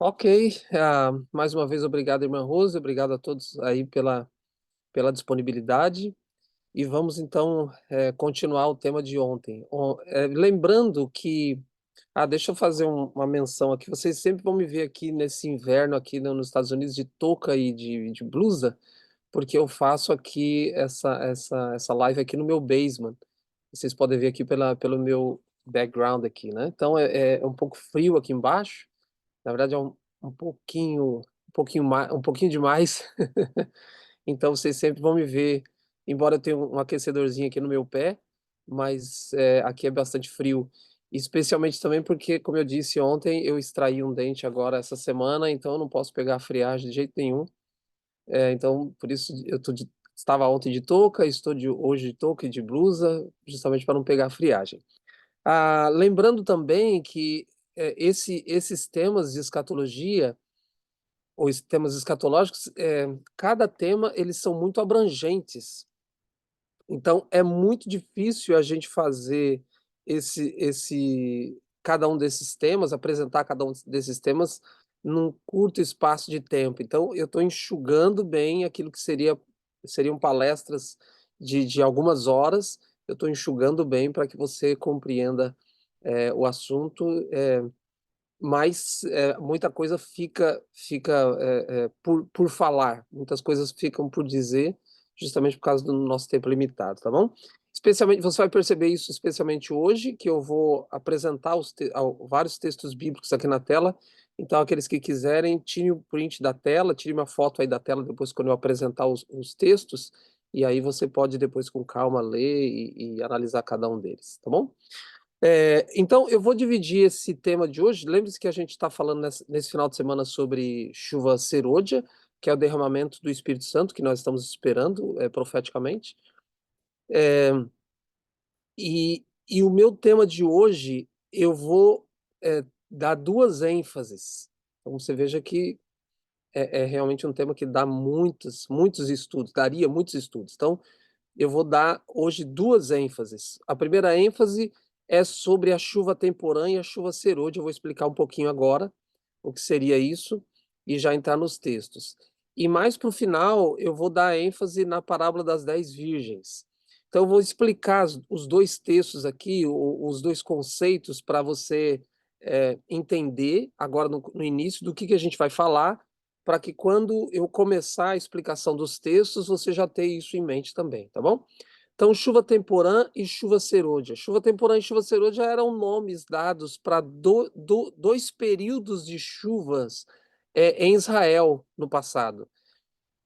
Ok, mais uma vez obrigado, irmã Rose, obrigado a todos aí pela disponibilidade. E vamos então continuar o tema de ontem. Lembrando que, deixa eu fazer uma menção aqui. Vocês sempre vão me ver aqui nesse inverno aqui nos Estados Unidos de touca e de blusa, porque eu faço aqui essa live aqui no meu basement. Vocês podem ver aqui pelo meu background aqui, né? Então é um pouco frio aqui embaixo. Na verdade, é um pouquinho mais, um pouquinho demais. Então, vocês sempre vão me ver, embora eu tenha um aquecedorzinho aqui no meu pé, mas aqui é bastante frio. Especialmente também porque, como eu disse ontem, eu extraí um dente agora essa semana, então eu não posso pegar friagem de jeito nenhum. Então, por isso estava ontem de touca, estou hoje de touca e de blusa, justamente para não pegar friagem. Lembrando também que esses temas de escatologia ou temas escatológicos, cada tema eles são muito abrangentes. Então é muito difícil a gente fazer cada um desses temas, apresentar cada um desses temas num curto espaço de tempo. Então eu estou enxugando bem aquilo que seriam palestras de algumas horas. Eu estou enxugando bem para que você compreenda o assunto. Mas muita coisa fica por falar, muitas coisas ficam por dizer, justamente por causa do nosso tempo limitado, tá bom? Especialmente, você vai perceber isso especialmente hoje, que eu vou apresentar vários textos bíblicos aqui na tela. Então, aqueles que quiserem, tire o print da tela, tire uma foto aí da tela depois quando eu apresentar os textos, e aí você pode depois com calma ler e analisar cada um deles, tá bom? Então, eu vou dividir esse tema de hoje. Lembre-se que a gente está falando nesse final de semana sobre chuva serôdia, que é o derramamento do Espírito Santo, que nós estamos esperando profeticamente. É, e o meu tema de hoje, eu vou dar duas ênfases. Então, você veja que é realmente um tema que dá muitos estudos, daria muitos estudos. Então, eu vou dar hoje duas ênfases. A primeira ênfase é sobre a chuva temporã e a chuva serôdia. Eu vou explicar um pouquinho agora o que seria isso e já entrar nos textos. E mais para o final, eu vou dar ênfase na parábola das 10 virgens. Então, eu vou explicar os dois textos aqui, os dois conceitos, para você entender agora no início do que a gente vai falar, para que quando eu começar a explicação dos textos, você já tenha isso em mente também, tá bom? Então, chuva temporã e chuva serôdia. Chuva temporã e chuva serôdia eram nomes dados para dois períodos de chuvas em Israel no passado.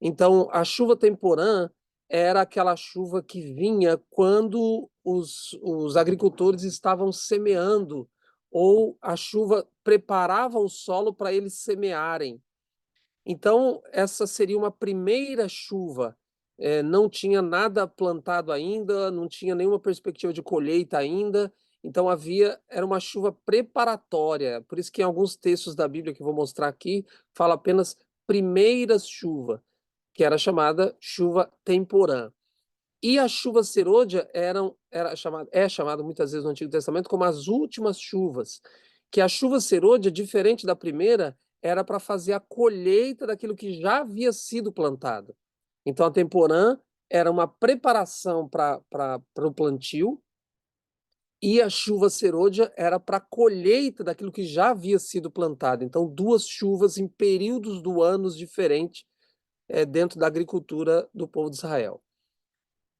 Então, a chuva temporã era aquela chuva que vinha quando os agricultores estavam semeando, ou a chuva preparava o solo para eles semearem. Então, essa seria uma primeira chuva. Não tinha nada plantado ainda, não tinha nenhuma perspectiva de colheita ainda. Então, era uma chuva preparatória. Por isso que em alguns textos da Bíblia que eu vou mostrar aqui, fala apenas primeira chuva, que era chamada chuva temporã. E a chuva serôdia é chamada muitas vezes no Antigo Testamento como as últimas chuvas, que a chuva serôdia, diferente da primeira, era para fazer a colheita daquilo que já havia sido plantado. Então a temporã era uma preparação para o plantio e a chuva serôdia era para a colheita daquilo que já havia sido plantado. Então duas chuvas em períodos do ano diferentes dentro da agricultura do povo de Israel.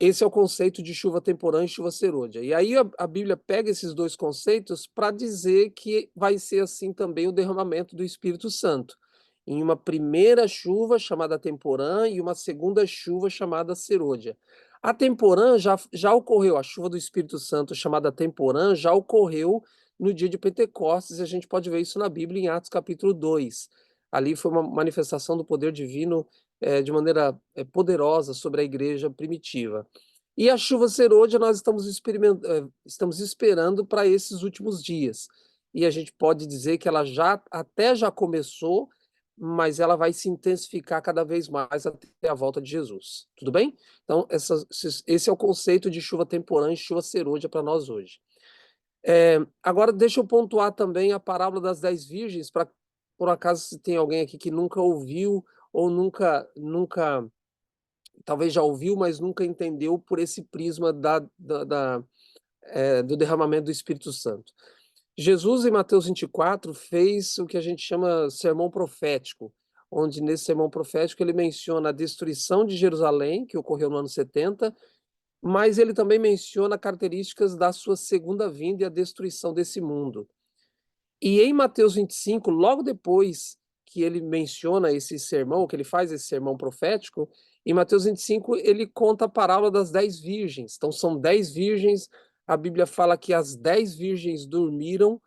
Esse é o conceito de chuva temporã e chuva serôdia. E aí a Bíblia pega esses dois conceitos para dizer que vai ser assim também o derramamento do Espírito Santo. Em uma primeira chuva chamada temporã e uma segunda chuva chamada serôdia. A temporã já ocorreu, a chuva do Espírito Santo chamada temporã já ocorreu no dia de Pentecostes, e a gente pode ver isso na Bíblia em Atos capítulo 2. Ali foi uma manifestação do poder divino de maneira poderosa sobre a igreja primitiva. E a chuva serôdia nós estamos esperando para esses últimos dias. E a gente pode dizer que ela já começou, mas ela vai se intensificar cada vez mais até a volta de Jesus. Tudo bem? Então, esse é o conceito de chuva temporã e chuva serôdia para nós hoje. Agora, deixa eu pontuar também a parábola das 10 virgens, por acaso se tem alguém aqui que nunca ouviu ou nunca talvez já ouviu, mas nunca entendeu por esse prisma do derramamento do Espírito Santo. Jesus, em Mateus 24, fez o que a gente chama sermão profético, onde nesse sermão profético ele menciona a destruição de Jerusalém, que ocorreu no ano 70, mas ele também menciona características da sua segunda vinda e a destruição desse mundo. E em Mateus 25, logo depois que ele menciona esse sermão, que ele faz esse sermão profético, em Mateus 25 ele conta a parábola das 10 virgens. Então são 10 virgens, a Bíblia fala que as 10 virgens dormiram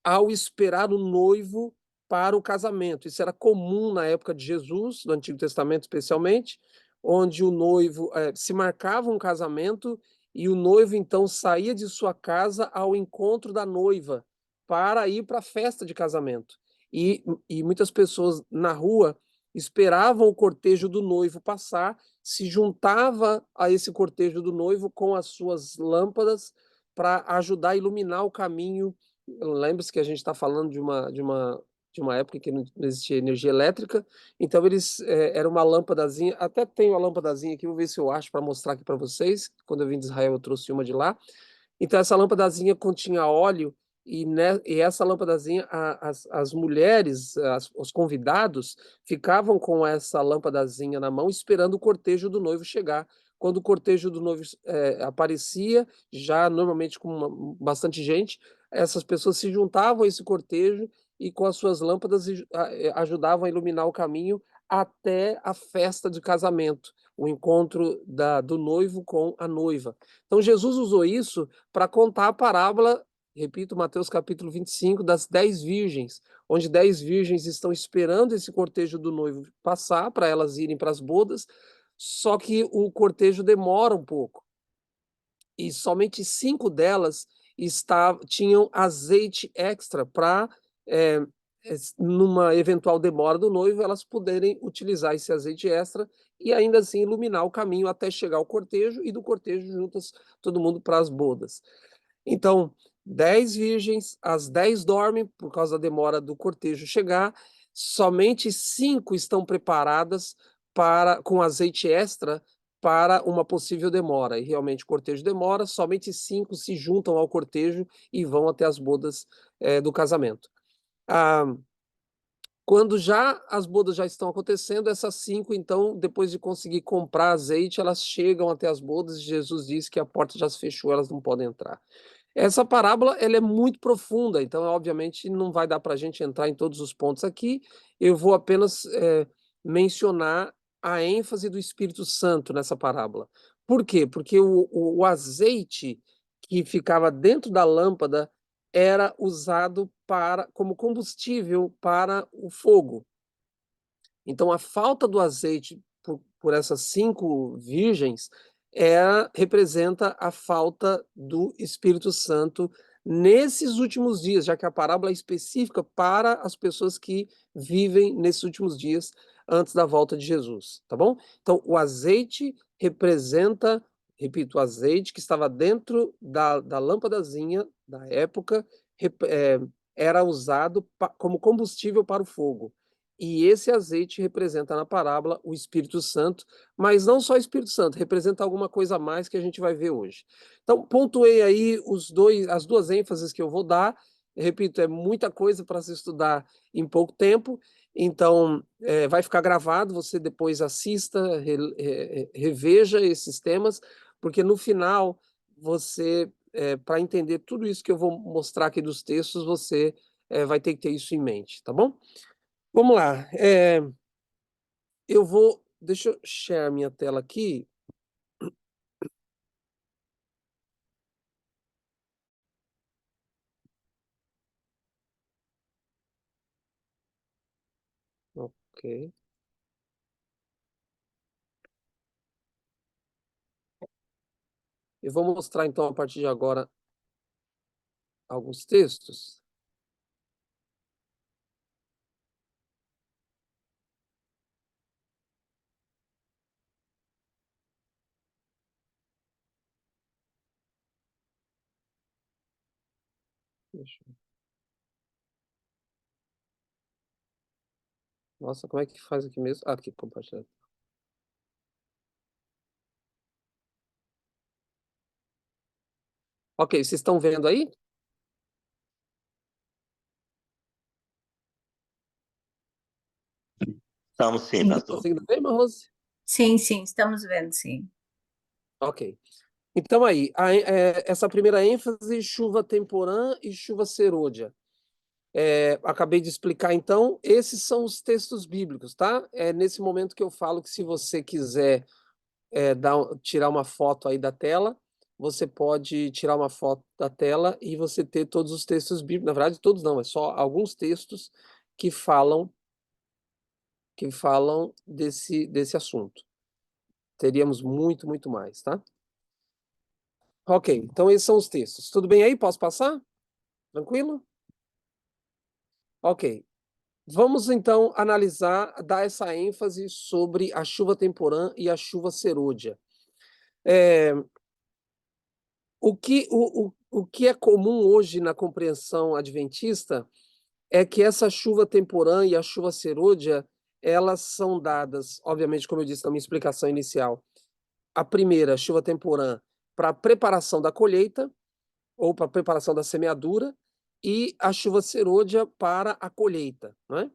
ao esperar o noivo para o casamento. Isso era comum na época de Jesus, no Antigo Testamento especialmente, onde o noivo se marcava um casamento e o noivo então saía de sua casa ao encontro da noiva para ir para a festa de casamento. E muitas pessoas na rua esperavam o cortejo do noivo passar, se juntava a esse cortejo do noivo com as suas lâmpadas para ajudar a iluminar o caminho. Lembre-se que a gente está falando de uma época que não existia energia elétrica, então eles era uma lâmpadazinha, até tenho a lâmpadazinha aqui, vou ver se eu acho para mostrar aqui para vocês. Quando eu vim de Israel, eu trouxe uma de lá. Então essa lâmpadazinha continha óleo e essa lâmpadazinha, as mulheres, os convidados, ficavam com essa lâmpadazinha na mão esperando o cortejo do noivo chegar. Quando o cortejo do noivo aparecia, já normalmente com bastante gente, essas pessoas se juntavam a esse cortejo e com as suas lâmpadas ajudavam a iluminar o caminho até a festa de casamento, o encontro do noivo com a noiva. Então Jesus usou isso para contar a parábola, repito, Mateus capítulo 25, das 10 virgens, onde 10 virgens estão esperando esse cortejo do noivo passar para elas irem para as bodas, só que o cortejo demora um pouco. E somente 5 delas tinham azeite extra para, numa eventual demora do noivo, elas poderem utilizar esse azeite extra e ainda assim iluminar o caminho até chegar ao cortejo e do cortejo juntas todo mundo para as bodas. Então, 10 virgens, as 10 dormem por causa da demora do cortejo chegar, somente 5 estão preparadas com azeite extra para uma possível demora. E realmente o cortejo demora, somente 5 se juntam ao cortejo e vão até as bodas do casamento. Ah, quando já as bodas já estão acontecendo, essas 5, então, depois de conseguir comprar azeite, elas chegam até as bodas e Jesus disse que a porta já se fechou, elas não podem entrar. Essa parábola ela é muito profunda, então obviamente não vai dar para a gente entrar em todos os pontos aqui. Eu vou apenas mencionar a ênfase do Espírito Santo nessa parábola. Por quê? Porque o azeite que ficava dentro da lâmpada era usado como combustível para o fogo. Então, a falta do azeite por essas 5 virgens representa a falta do Espírito Santo nesses últimos dias, já que a parábola é específica para as pessoas que vivem nesses últimos dias antes da volta de Jesus, tá bom? Então, o azeite representa, repito, o azeite que estava dentro da lâmpadazinha da época, era usado como combustível para o fogo. E esse azeite representa na parábola o Espírito Santo, mas não só o Espírito Santo, representa alguma coisa a mais que a gente vai ver hoje. Então, pontuei aí as duas ênfases que eu vou dar. Repito, é muita coisa para se estudar em pouco tempo, então vai ficar gravado, você depois assista, reveja esses temas, porque no final você, para entender tudo isso que eu vou mostrar aqui dos textos, você vai ter que ter isso em mente, tá bom? Vamos lá. Deixa eu share minha tela aqui. Ok. Eu vou mostrar então a partir de agora alguns textos. Deixa eu- Nossa, como é que faz aqui mesmo? Ah, aqui, compartilhar. Ok, vocês estão vendo aí? Estamos sim, Sim, Tá pastor. conseguindo ver, Rose? sim, sim, estamos vendo, sim. Ok. Então aí, essa primeira ênfase, chuva temporã e chuva serôdia. Acabei de explicar, então, esses são os textos bíblicos, tá? É nesse momento que eu falo que se você quiser tirar uma foto aí da tela, você pode tirar uma foto da tela e você ter todos os textos bíblicos. Na verdade, todos não, é só alguns textos que falam desse assunto. Teríamos muito, muito mais, tá? Ok, então esses são os textos. Tudo bem aí? Posso passar? Tranquilo? Ok. Vamos então analisar, dar essa ênfase sobre a chuva temporã e a chuva serôdia. É, o que é comum hoje na compreensão adventista é que essa chuva temporã e a chuva serôdia, elas são dadas, obviamente, como eu disse na minha explicação inicial, a primeira, a chuva temporã, para a preparação da colheita, ou para a preparação da semeadura, e a chuva serôdia para a colheita, né?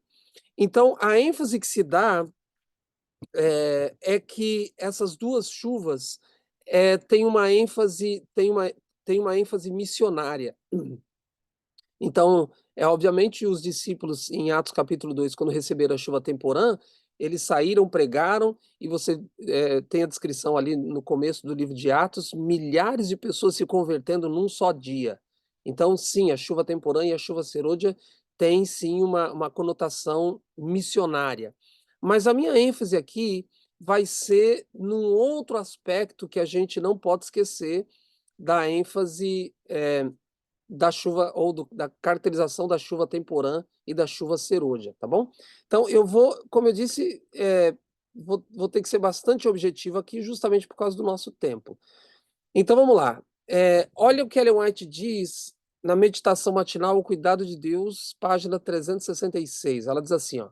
Então, a ênfase que se dá é que essas duas chuvas têm uma ênfase, tem uma ênfase missionária. Então, obviamente, os discípulos em Atos capítulo 2, quando receberam a chuva temporã, eles saíram, pregaram, e você tem a descrição ali no começo do livro de Atos, milhares de pessoas se convertendo num só dia. Então, sim, a chuva temporã e a chuva serôdia têm, sim, uma conotação missionária. Mas a minha ênfase aqui vai ser num outro aspecto que a gente não pode esquecer da ênfase da chuva ou da caracterização da chuva temporã e da chuva serôdia, tá bom? Então eu vou, como eu disse, vou ter que ser bastante objetivo aqui, justamente por causa do nosso tempo. Então vamos lá. Olha o que Ellen White diz na Meditação Matinal, O Cuidado de Deus, página 366. Ela diz assim, ó: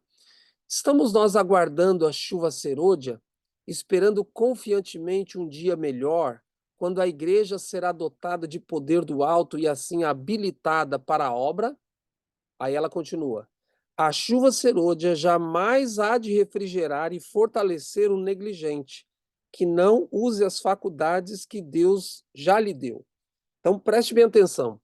estamos nós aguardando a chuva serôdia, esperando confiantemente um dia melhor, quando a igreja será dotada de poder do alto e assim habilitada para a obra? Aí ela continua: a chuva serôdia jamais há de refrigerar e fortalecer o negligente, que não use as faculdades que Deus já lhe deu. Então preste bem atenção.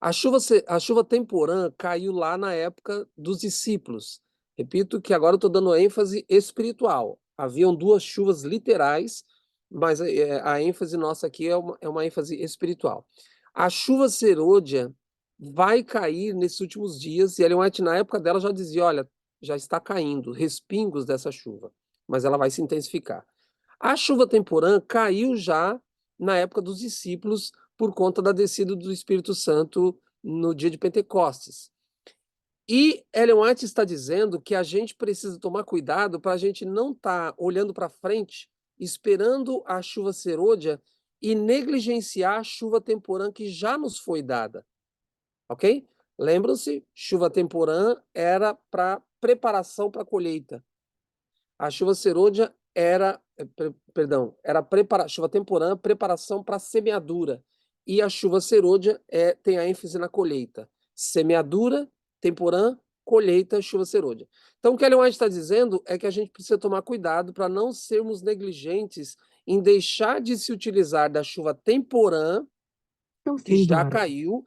A chuva temporã caiu lá na época dos discípulos. Repito que agora eu estou dando ênfase espiritual. Haviam duas chuvas literais, mas a ênfase nossa aqui é uma ênfase espiritual. A chuva serôdia vai cair nesses últimos dias, e Ellen White, na época dela, já dizia: olha, já está caindo, respingos dessa chuva, mas ela vai se intensificar. A chuva temporã caiu já na época dos discípulos, por conta da descida do Espírito Santo no dia de Pentecostes. E Ellen White está dizendo que a gente precisa tomar cuidado para a gente não estar olhando para frente, esperando a chuva serôdia e negligenciar a chuva temporã que já nos foi dada, ok? Lembram-se, chuva temporã era para preparação para a colheita. A chuva serôdia era, perdão, era chuva temporã, preparação para semeadura. E a chuva serôdia tem a ênfase na colheita. Semeadura, temporã, colheita, chuva serôdia. Então, o que Ellen White está dizendo é que a gente precisa tomar cuidado para não sermos negligentes em deixar de se utilizar da chuva temporã, que já caiu,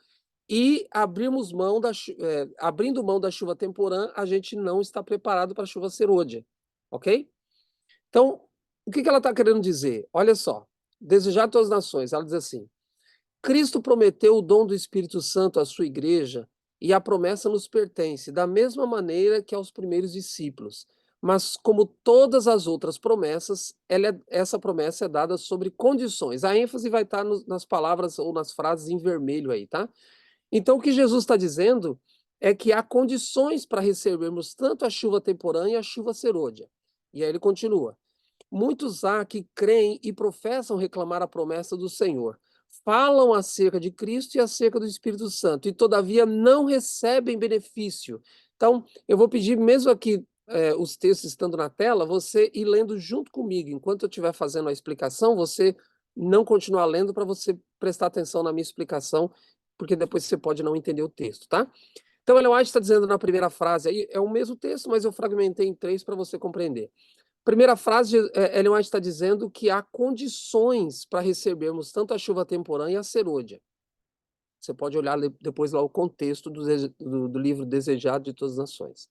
e abrindo mão da chuva temporã, a gente não está preparado para a chuva serôdia, ok? Então, o que ela está querendo dizer? Olha só, desejar todas as nações, ela diz assim: Cristo prometeu o dom do Espírito Santo à sua igreja e a promessa nos pertence, da mesma maneira que aos primeiros discípulos. Mas, como todas as outras promessas, essa promessa é dada sobre condições. A ênfase vai estar nas palavras ou nas frases em vermelho aí, tá? Então, o que Jesus está dizendo é que há condições para recebermos tanto a chuva temporã e a chuva serôdia. E aí ele continua: muitos há que creem e professam reclamar a promessa do Senhor. Falam acerca de Cristo e acerca do Espírito Santo, e todavia não recebem benefício. Então, eu vou pedir, mesmo aqui, os textos estando na tela, você ir lendo junto comigo. Enquanto eu estiver fazendo a explicação, você não continuar lendo para você prestar atenção na minha explicação, porque depois você pode não entender o texto, tá? Então, Ellen White está dizendo na primeira frase aí, é o mesmo texto, mas eu fragmentei em 3 para você compreender. Primeira frase, Ellen White está dizendo que há condições para recebermos tanto a chuva temporã e a serôdia. Você pode olhar depois lá o contexto do livro Desejado de Todas as Nações.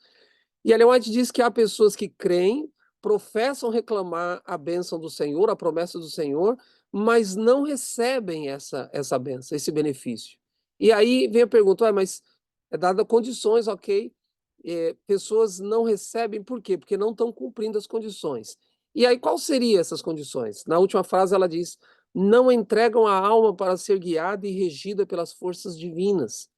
E Ellen White diz que há pessoas que creem, professam reclamar a bênção do Senhor, a promessa do Senhor, mas não recebem essa bênção, esse benefício. E aí vem a pergunta, mas é dada condições, ok? Pessoas não recebem, por quê? Porque não estão cumprindo as condições. E aí, qual seriam essas condições? Na última frase ela diz, não entregam a alma para ser guiada e regida pelas forças divinas.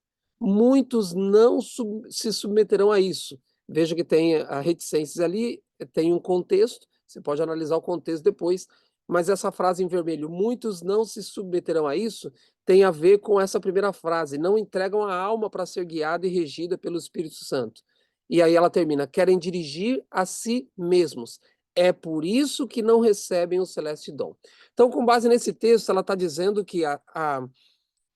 Muitos não se submeterão a isso. Veja que tem a reticências ali, tem um contexto, você pode analisar o contexto depois, mas essa frase em vermelho, muitos não se submeterão a isso, tem a ver com essa primeira frase, não entregam a alma para ser guiada e regida pelo Espírito Santo. E aí ela termina, querem dirigir a si mesmos. É por isso que não recebem o celeste dom. Então, com base nesse texto, ela está dizendo que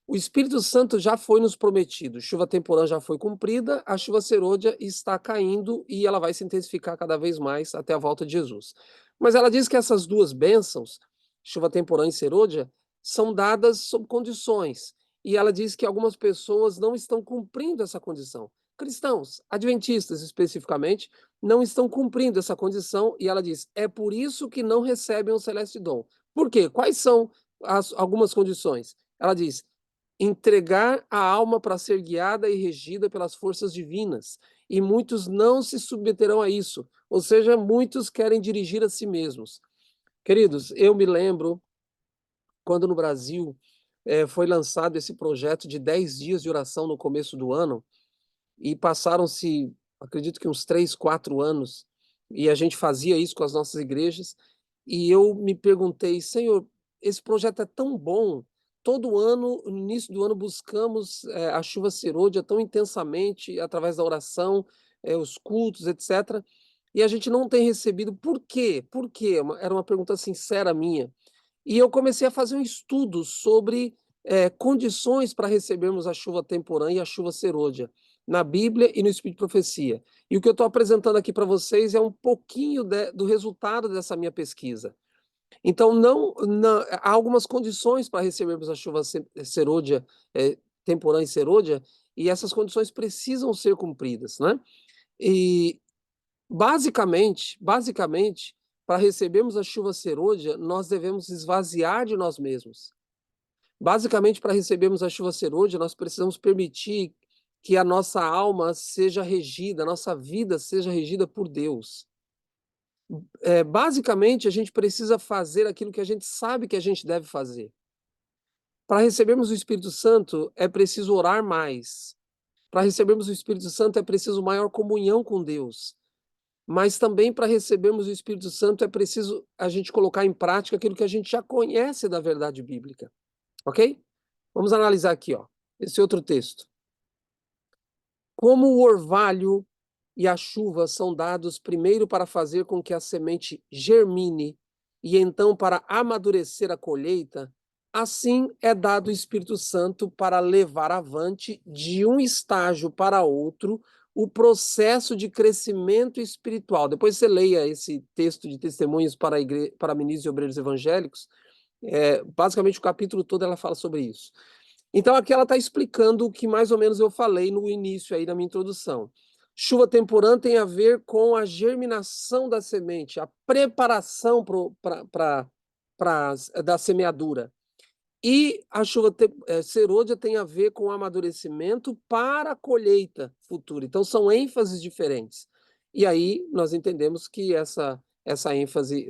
o Espírito Santo já foi nos prometido, chuva temporã já foi cumprida, a chuva serôdia está caindo e ela vai se intensificar cada vez mais até a volta de Jesus. Mas ela diz que essas duas bênçãos, chuva temporã e serôdia, são dadas sob condições. E ela diz que algumas pessoas não estão cumprindo essa condição. Cristãos, adventistas especificamente, não estão cumprindo essa condição, e ela diz, é por isso que não recebem o celeste dom. Por quê? Quais são algumas condições? Ela diz, entregar a alma para ser guiada e regida pelas forças divinas, e muitos não se submeterão a isso, ou seja, muitos querem dirigir a si mesmos. Queridos, eu me lembro quando no Brasil foi lançado esse projeto de 10 dias de oração no começo do ano, e passaram-se, acredito que uns 3, 4 anos, e a gente fazia isso com as nossas igrejas, e eu me perguntei, Senhor, esse projeto é tão bom, todo ano, no início do ano, buscamos a chuva serôdia tão intensamente, através da oração, os cultos, etc., e a gente não tem recebido, por quê? Por quê? Era uma pergunta sincera minha. E eu comecei a fazer um estudo sobre condições para recebermos a chuva temporã e a chuva serôdia, na Bíblia e no Espírito de Profecia. E o que eu estou apresentando aqui para vocês é um pouquinho do resultado dessa minha pesquisa. Então, há algumas condições para recebermos a chuva serôdia, temporã e serôdia, e essas condições precisam ser cumpridas, né? E, basicamente, para recebermos a chuva serôdia, nós devemos esvaziar de nós mesmos. Basicamente, para recebermos a chuva serôdia, nós precisamos permitir que a nossa alma seja regida, a nossa vida seja regida por Deus. Basicamente, a gente precisa fazer aquilo que a gente sabe que a gente deve fazer. Para recebermos o Espírito Santo, é preciso orar mais. Para recebermos o Espírito Santo, é preciso maior comunhão com Deus. Mas também para recebermos o Espírito Santo, é preciso a gente colocar em prática aquilo que a gente já conhece da verdade bíblica. Ok? Vamos analisar aqui, ó, esse outro texto. Como o orvalho e a chuva são dados primeiro para fazer com que a semente germine e então para amadurecer a colheita, assim é dado o Espírito Santo para levar avante de um estágio para outro o processo de crescimento espiritual. Depois você leia esse texto de testemunhos para ministros e obreiros evangélicos, basicamente o capítulo todo ela fala sobre isso. Então aqui ela está explicando o que mais ou menos eu falei no início aí na minha introdução. Chuva temporã tem a ver com a germinação da semente, a preparação da semeadura. E a chuva serôdia tem a ver com o amadurecimento para a colheita futura. Então são ênfases diferentes. E aí nós entendemos que essa ênfase,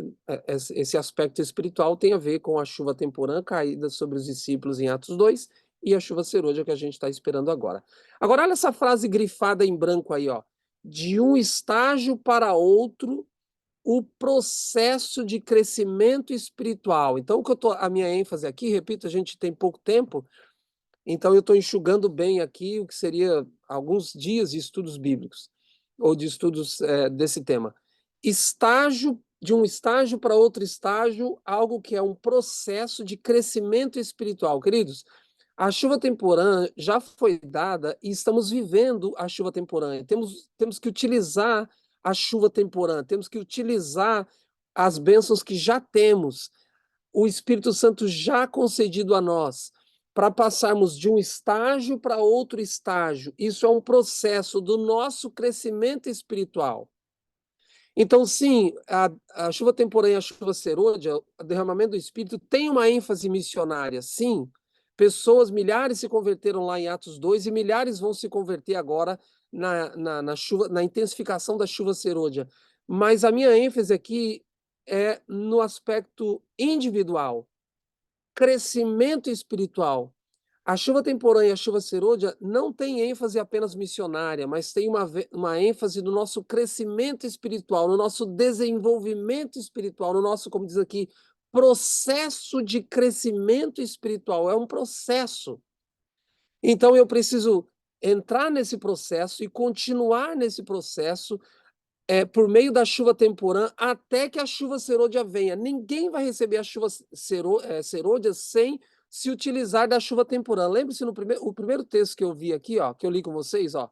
esse aspecto espiritual tem a ver com a chuva temporã caída sobre os discípulos em Atos 2 e a chuva serôdia que a gente está esperando agora. Agora olha essa frase grifada em branco aí, ó. De um estágio para outro, o processo de crescimento espiritual. Então, a minha ênfase aqui, repito, a gente tem pouco tempo, então eu estou enxugando bem aqui o que seria alguns dias de estudos bíblicos. ou de estudos desse tema. Estágio, de um estágio para outro estágio, algo que é um processo de crescimento espiritual. Queridos, a chuva temporânea já foi dada e estamos vivendo a chuva temporânea. Temos que utilizar a chuva temporânea, temos que utilizar as bênçãos que já temos, o Espírito Santo já concedido a nós, para passarmos de um estágio para outro estágio. Isso é um processo do nosso crescimento espiritual. Então, sim, a chuva temporânea, a chuva serôdia, o derramamento do Espírito tem uma ênfase missionária, sim. Pessoas, milhares se converteram lá em Atos 2 e milhares vão se converter agora na intensificação da chuva serôdia. Mas a minha ênfase aqui é no aspecto individual, crescimento espiritual. A chuva temporânea e a chuva serôdia não tem ênfase apenas missionária, mas tem uma ênfase no nosso crescimento espiritual, no nosso desenvolvimento espiritual, no nosso, como diz aqui, processo de crescimento espiritual. É um processo. Então eu preciso entrar nesse processo e continuar nesse processo por meio da chuva temporã até que a chuva serôdia venha. Ninguém vai receber a chuva serôdia sem se utilizar da chuva temporã. Lembre-se o primeiro texto que eu vi aqui, ó, que eu li com vocês, ó.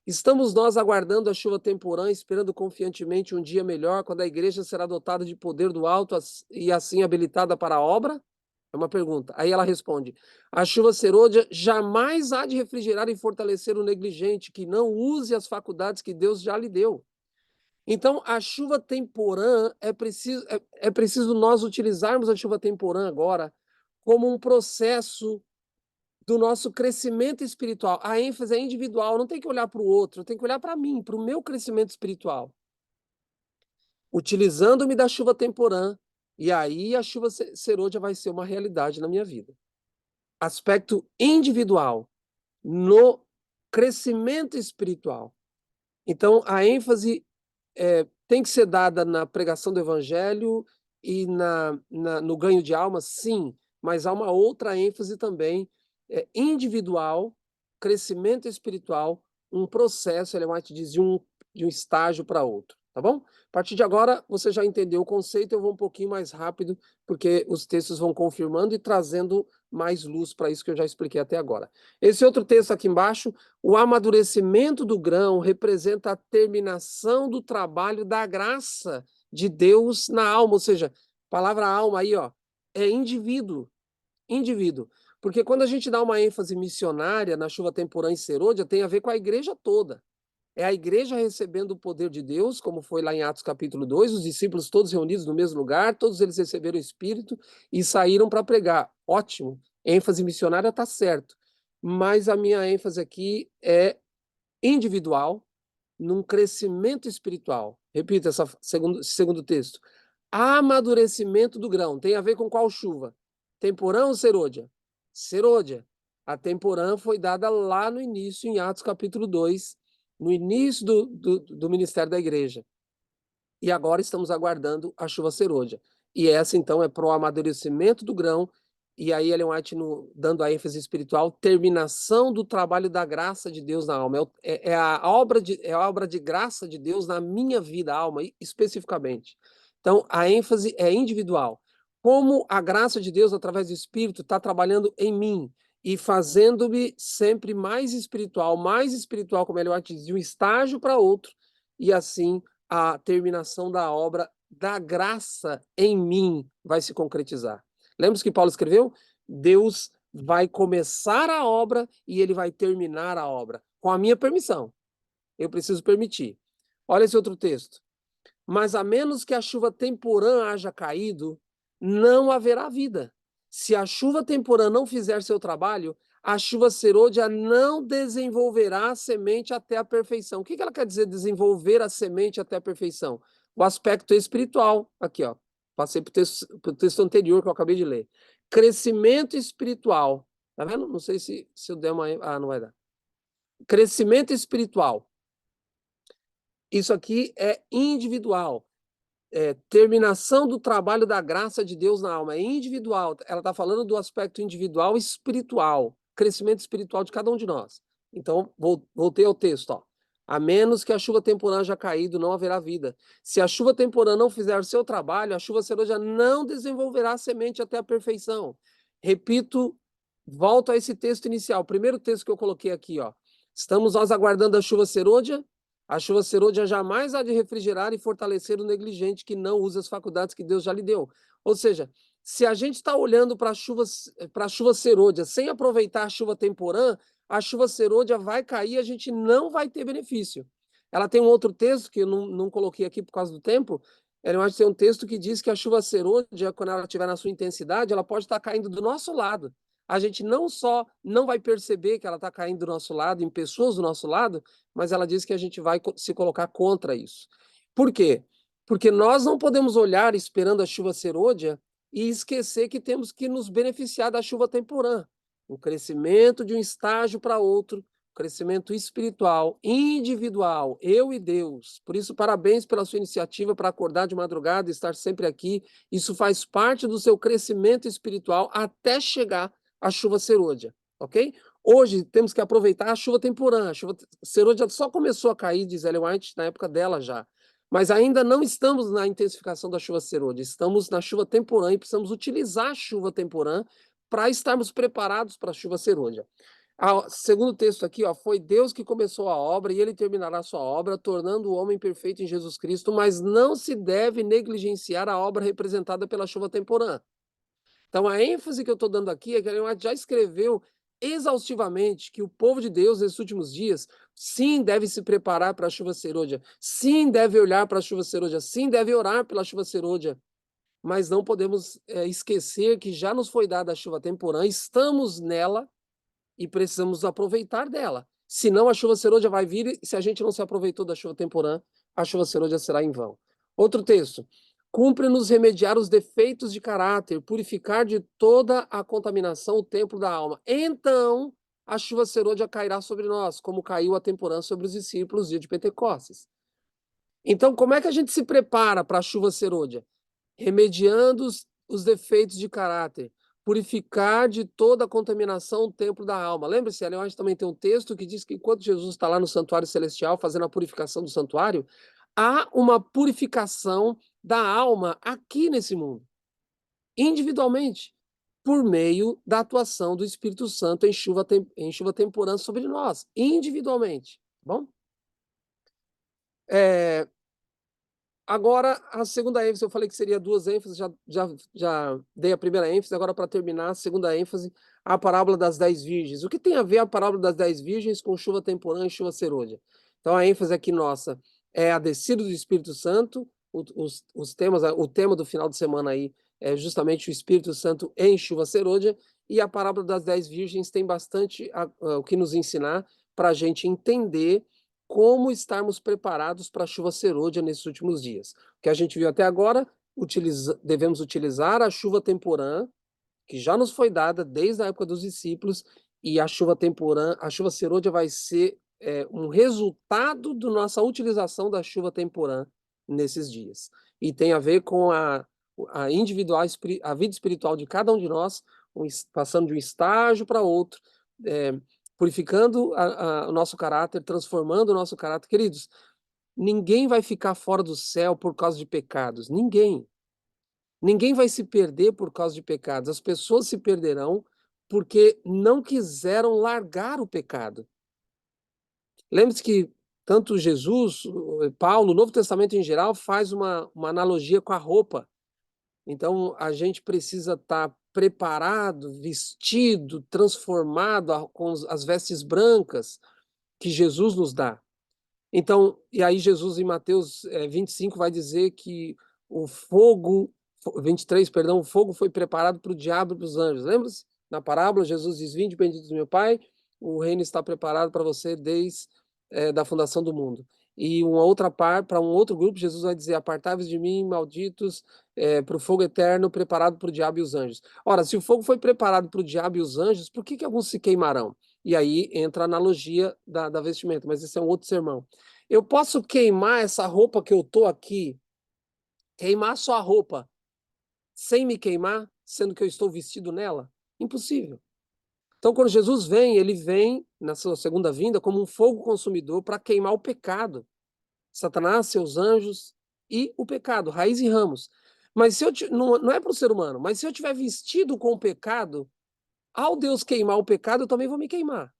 Estamos nós aguardando a chuva temporã, esperando confiantemente um dia melhor, quando a igreja será dotada de poder do alto e assim habilitada para a obra? É uma pergunta. Aí ela responde: a chuva serôdia jamais há de refrigerar e fortalecer o negligente, que não use as faculdades que Deus já lhe deu. Então, a chuva temporã é preciso nós utilizarmos a chuva temporã agora como um processo do nosso crescimento espiritual. A ênfase é individual, não tem que olhar para o outro, tem que olhar para mim, para o meu crescimento espiritual. Utilizando-me da chuva temporã, e aí a chuva serôdia vai ser uma realidade na minha vida. Aspecto individual, no crescimento espiritual. Então, a ênfase tem que ser dada na pregação do evangelho e no ganho de almas, sim, mas há uma outra ênfase também individual, crescimento espiritual, um processo, Ellen White diz, de um estágio para outro, tá bom? A partir de agora, você já entendeu o conceito, eu vou um pouquinho mais rápido, porque os textos vão confirmando e trazendo mais luz para isso que eu já expliquei até agora. Esse outro texto aqui embaixo, o amadurecimento do grão representa a terminação do trabalho da graça de Deus na alma, ou seja, a palavra alma aí, ó, é indivíduo, indivíduo. Porque quando a gente dá uma ênfase missionária na chuva temporã e serôdia, tem a ver com a igreja toda. É a igreja recebendo o poder de Deus, como foi lá em Atos capítulo 2, os discípulos todos reunidos no mesmo lugar, todos eles receberam o Espírito e saíram para pregar. Ótimo, ênfase missionária está certo. Mas a minha ênfase aqui é individual, num crescimento espiritual. Repita esse segundo texto. Amadurecimento do grão. Tem a ver com qual chuva? Temporã ou serôdia? Serôdia. A temporã foi dada lá no início, em Atos capítulo 2, no início do ministério da igreja. E agora estamos aguardando a chuva serôdia. E essa, então, é para o amadurecimento do grão. E aí, Ellen White, dando a ênfase espiritual, terminação do trabalho da graça de Deus na alma. É a obra de graça de Deus na minha vida, alma, especificamente. Então, a ênfase é individual. Como a graça de Deus, através do Espírito, está trabalhando em mim e fazendo-me sempre mais espiritual, como Ellen White diz, de um estágio para outro, e assim a terminação da obra da graça em mim vai se concretizar. Lembra que Paulo escreveu? Deus vai começar a obra e ele vai terminar a obra, com a minha permissão. Eu preciso permitir. Olha esse outro texto. Mas a menos que a chuva temporã haja caído, não haverá vida. Se a chuva temporã não fizer seu trabalho, a chuva serôdia não desenvolverá a semente até a perfeição. O que ela quer dizer desenvolver a semente até a perfeição? O aspecto espiritual. Aqui, ó. Passei para o texto anterior que eu acabei de ler. Crescimento espiritual. Tá vendo? Não sei se eu der uma... Ah, não vai dar. Crescimento espiritual. Isso aqui é individual. Terminação do trabalho da graça de Deus na alma. É individual. Ela está falando do aspecto individual e espiritual. Crescimento espiritual de cada um de nós. Então, voltei ao texto. Ó. A menos que a chuva temporã haja caído, não haverá vida. Se a chuva temporã não fizer o seu trabalho, a chuva serôdia não desenvolverá a semente até a perfeição. Repito, volto a esse texto inicial. O primeiro texto que eu coloquei aqui, ó. Estamos nós aguardando a chuva serôdia. A chuva serôdia jamais há de refrigerar e fortalecer o negligente que não usa as faculdades que Deus já lhe deu. Ou seja, se a gente está olhando para a chuva serôdia sem aproveitar a chuva temporã, a chuva serôdia vai cair e a gente não vai ter benefício. Ela tem um outro texto que eu não coloquei aqui por causa do tempo. Eu acho que tem um texto que diz que a chuva serôdia, quando ela estiver na sua intensidade, ela pode estar caindo do nosso lado. A gente não só não vai perceber que ela está caindo do nosso lado, em pessoas do nosso lado, mas ela diz que a gente vai se colocar contra isso. Por quê? Porque nós não podemos olhar esperando a chuva serôdia e esquecer que temos que nos beneficiar da chuva temporã. O crescimento de um estágio para outro, crescimento espiritual, individual, eu e Deus. Por isso, parabéns pela sua iniciativa para acordar de madrugada e estar sempre aqui. Isso faz parte do seu crescimento espiritual até chegar à chuva serôdia, ok? Hoje temos que aproveitar a chuva temporã. A chuva serôdia só começou a cair, diz Ellen White, na época dela já. Mas ainda não estamos na intensificação da chuva serôdia, estamos na chuva temporã e precisamos utilizar a chuva temporã para estarmos preparados para a chuva serôdia. Segundo texto aqui, ó, foi Deus que começou a obra e ele terminará a sua obra, tornando o homem perfeito em Jesus Cristo, mas não se deve negligenciar a obra representada pela chuva temporã. Então, a ênfase que eu estou dando aqui é que ele já escreveu exaustivamente que o povo de Deus, nesses últimos dias, sim, deve se preparar para a chuva serôdia, sim, deve olhar para a chuva serôdia, sim, deve orar pela chuva serôdia, mas não podemos esquecer que já nos foi dada a chuva temporã, estamos nela e precisamos aproveitar dela. Senão a chuva serôdia vai vir e se a gente não se aproveitou da chuva temporã, a chuva serôdia será em vão. Outro texto. Cumpre-nos remediar os defeitos de caráter, purificar de toda a contaminação o templo da alma. Então a chuva serôdia cairá sobre nós, como caiu a temporã sobre os discípulos no dia de Pentecostes. Então, como é que a gente se prepara para a chuva serôdia? Remediando os defeitos de caráter, purificar de toda a contaminação o templo da alma. Lembra-se, Ellen White também tem um texto que diz que enquanto Jesus está lá no santuário celestial fazendo a purificação do santuário, há uma purificação da alma aqui nesse mundo, individualmente, por meio da atuação do Espírito Santo em chuva temporã sobre nós, individualmente. Bom? Agora, a segunda ênfase, eu falei que seria duas ênfases, já dei a primeira ênfase, agora para terminar, a segunda ênfase, a parábola das 10 virgens. O que tem a ver a parábola das 10 virgens com chuva temporã e chuva serôdia? Então, a ênfase aqui nossa é a descida do Espírito Santo, os temas, o tema do final de semana aí é justamente o Espírito Santo em chuva serôdia, e a parábola das 10 virgens tem bastante o que nos ensinar para a gente entender como estarmos preparados para a chuva serôdia nesses últimos dias. O que a gente viu até agora, devemos utilizar a chuva temporã, que já nos foi dada desde a época dos discípulos, e a chuva temporã, a chuva serôdia vai ser um resultado da nossa utilização da chuva temporã nesses dias. E tem a ver com a individual, a vida espiritual de cada um de nós, passando de um estágio para outro, purificando o nosso caráter, transformando o nosso caráter. Queridos, ninguém vai ficar fora do céu por causa de pecados. Ninguém. Ninguém vai se perder por causa de pecados. As pessoas se perderão porque não quiseram largar o pecado. Lembre-se que tanto Jesus, Paulo, o Novo Testamento em geral, faz uma analogia com a roupa. Então, a gente precisa estar preparado, vestido, transformado com as vestes brancas que Jesus nos dá. Então, e aí Jesus em Mateus 25 vai dizer que o fogo, 23, perdão, o fogo foi preparado para o diabo e para os anjos. Lembra-se? Na parábola, Jesus diz, vinde bendito do meu Pai, o reino está preparado para você desde da fundação do mundo. E uma outra parte, para um outro grupo, Jesus vai dizer, apartai-vos de mim, malditos, para o fogo eterno preparado para o diabo e os anjos. Ora, se o fogo foi preparado para o diabo e os anjos, por que alguns se queimarão? E aí entra a analogia da vestimenta, mas esse é um outro sermão. Eu posso queimar essa roupa que eu estou aqui, queimar só a roupa, sem me queimar, sendo que eu estou vestido nela? Impossível. Então, quando Jesus vem, ele vem na sua segunda vinda como um fogo consumidor para queimar o pecado. Satanás, seus anjos e o pecado, raiz e ramos. Mas se eu não é para o ser humano, mas se eu tiver vestido com o pecado, ao Deus queimar o pecado, eu também vou me queimar.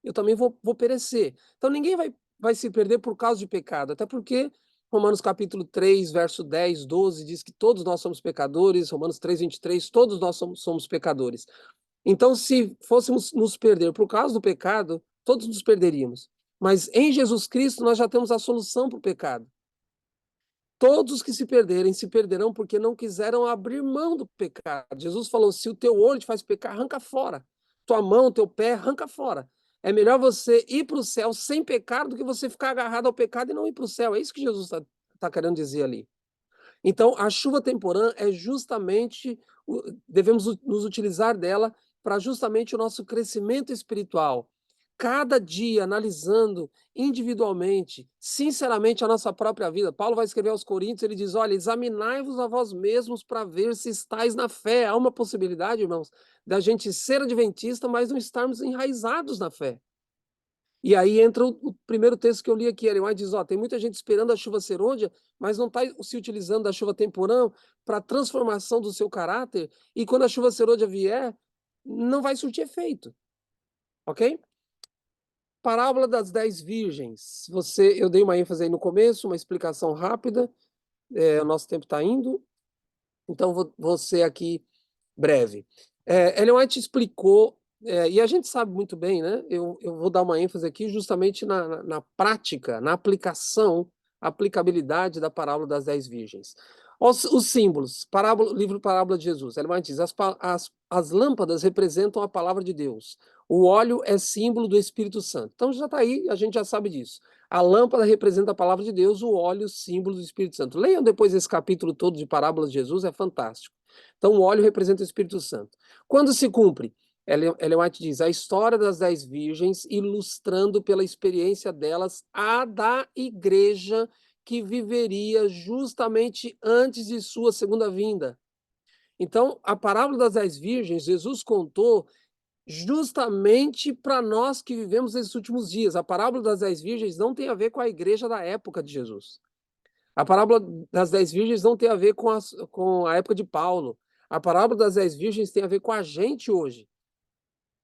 Eu também vou perecer. Então ninguém vai se perder por causa de pecado, até porque Romanos capítulo 3, verso 10, 12 diz que todos nós somos pecadores, Romanos 3, 23, todos nós somos pecadores. Então, se fôssemos nos perder por causa do pecado, todos nos perderíamos. Mas em Jesus Cristo nós já temos a solução para o pecado. Todos que se perderem, se perderão porque não quiseram abrir mão do pecado. Jesus falou: se o teu olho te faz pecar, arranca fora. Tua mão, teu pé, arranca fora. É melhor você ir para o céu sem pecar do que você ficar agarrado ao pecado e não ir para o céu. É isso que Jesus está querendo dizer ali. Então, a chuva temporã é justamente, devemos nos utilizar dela para justamente o nosso crescimento espiritual. Cada dia analisando individualmente, sinceramente, a nossa própria vida. Paulo vai escrever aos Coríntios, ele diz: olha, examinai-vos a vós mesmos para ver se estáis na fé. Há uma possibilidade, irmãos, da gente ser adventista, mas não estarmos enraizados na fé. E aí entra o primeiro texto que eu li aqui, Ellen White diz, tem muita gente esperando a chuva serôdia, mas não está se utilizando da chuva temporã para a transformação do seu caráter, e quando a chuva serôdia vier, não vai surtir efeito, ok? Parábola das 10 virgens, eu dei uma ênfase aí no começo, uma explicação rápida, o nosso tempo está indo, então vou ser aqui breve. Ellen White explicou, e a gente sabe muito bem, né? Eu vou dar uma ênfase aqui justamente na prática, na aplicabilidade da parábola das 10 virgens. Os símbolos, livro Parábola de Jesus. Ellen White diz: as lâmpadas representam a palavra de Deus. O óleo é símbolo do Espírito Santo. Então já está aí, a gente já sabe disso. A lâmpada representa a palavra de Deus, o óleo, símbolo do Espírito Santo. Leiam depois esse capítulo todo de Parábolas de Jesus, é fantástico. Então, o óleo representa o Espírito Santo. Quando se cumpre? Ellen White diz, a história das 10 virgens, ilustrando pela experiência delas a da igreja que viveria justamente antes de sua segunda vinda. Então, a parábola das 10 virgens, Jesus contou justamente para nós que vivemos nesses últimos dias. A parábola das 10 virgens não tem a ver com a igreja da época de Jesus. A parábola das 10 virgens não tem a ver com a época de Paulo. A parábola das 10 virgens tem a ver com a gente hoje.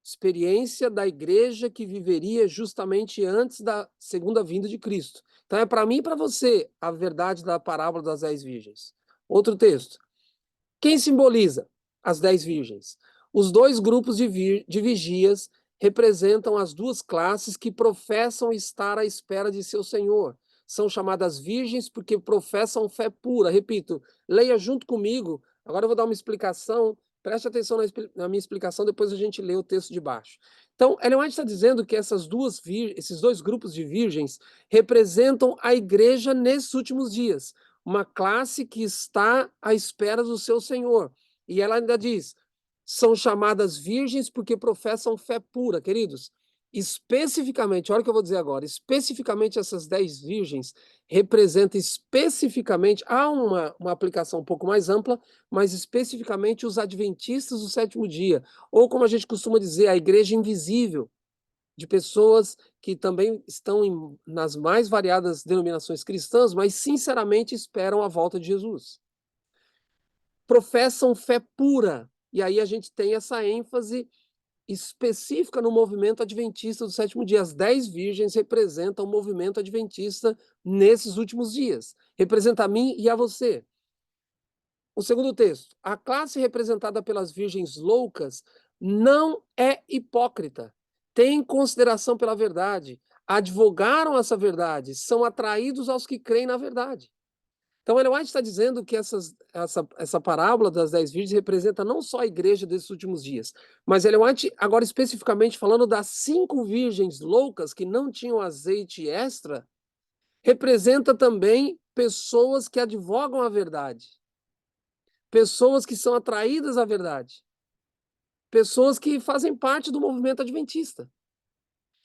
Experiência da igreja que viveria justamente antes da segunda vinda de Cristo. Então é para mim e para você a verdade da parábola das 10 virgens. Outro texto. Quem simboliza as 10 virgens? Os dois grupos de vigias representam as duas classes que professam estar à espera de seu Senhor. São chamadas virgens porque professam fé pura. Repito, leia junto comigo. Agora eu vou dar uma explicação. Preste atenção na minha explicação, depois a gente lê o texto de baixo. Então, Ellen White está dizendo que esses dois grupos de virgens representam a igreja nesses últimos dias. Uma classe que está à espera do seu Senhor. E ela ainda diz, são chamadas virgens porque professam fé pura, queridos. Especificamente, olha o que eu vou dizer agora, especificamente essas 10 virgens representam especificamente, há uma aplicação um pouco mais ampla, mas especificamente os adventistas do sétimo dia, ou como a gente costuma dizer, a igreja invisível, de pessoas que também estão nas mais variadas denominações cristãs, mas sinceramente esperam a volta de Jesus. Professam fé pura, e aí a gente tem essa ênfase específica no movimento adventista do sétimo dia. As 10 virgens representam o movimento adventista nesses últimos dias. Representa a mim e a você. O segundo texto. A classe representada pelas virgens loucas não é hipócrita. Tem consideração pela verdade. Advogaram essa verdade. São atraídos aos que creem na verdade. Então, Ellen White está dizendo que essa parábola das 10 virgens representa não só a igreja desses últimos dias, mas Ellen White, agora especificamente falando das 5 virgens loucas que não tinham azeite extra, representa também pessoas que advogam a verdade, pessoas que são atraídas à verdade, pessoas que fazem parte do movimento adventista.